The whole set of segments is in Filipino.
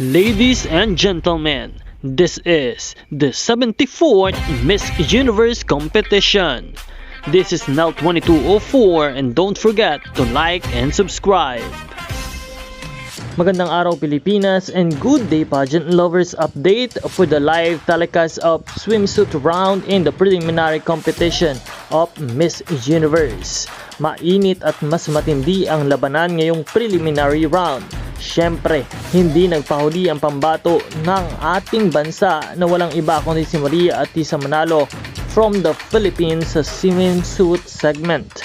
Ladies and gentlemen, this is the 74th Miss Universe competition. This is now 2204 and don't forget to like and subscribe. Magandang araw Pilipinas and good day pageant lovers, update for the live telecast of swimsuit round in the preliminary competition of Miss Universe. Mainit at mas matindi ang labanan ngayong preliminary round. Siyempre, hindi nagpahuli ang pambato ng ating bansa na walang iba kundi si Maria Atisa Manalo from the Philippines sa swimsuit segment.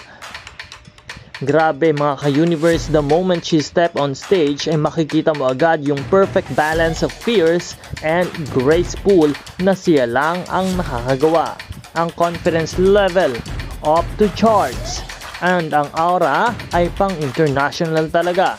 Grabe mga ka-universe, the moment she step on stage ay makikita mo agad yung perfect balance of fierce and graceful na siya lang ang nakakagawa. Ang confidence level up to charts and ang aura ay pang international talaga.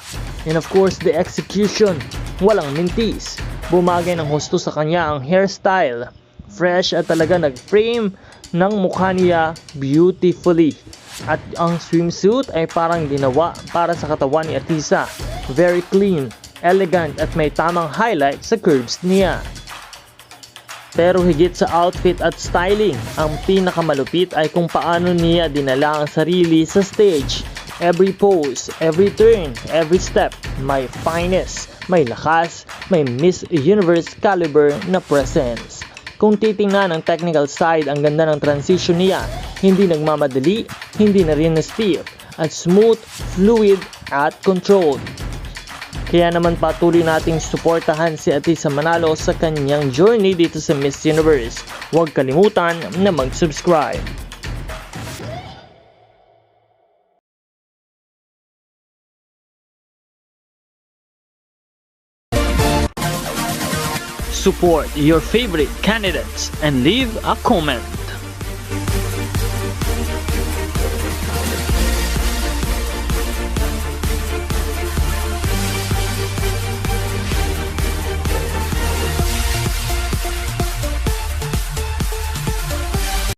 And of course, the execution, walang mintis. Bumagay ng husto sa kanya ang hairstyle. Fresh at talaga nag-frame ng mukha niya beautifully. At ang swimsuit ay parang ginawa para sa katawan ni Atisa. Very clean, elegant at may tamang highlight sa curves niya. Pero higit sa outfit at styling, ang pinakamalupit ay kung paano niya dinala ang sarili sa stage. Every pose, every turn, every step, may finesse, may lakas, may Miss Universe caliber na presence. Kung titingnan ang technical side, ang ganda ng transition niya, hindi nagmamadali, hindi na rin stiff, at smooth, fluid, at controlled. Kaya naman patuloy nating suportahan si Atisa Manalo sa kanyang journey dito sa Miss Universe. Huwag kalimutan na mag-subscribe. Support your favorite candidates and leave a comment.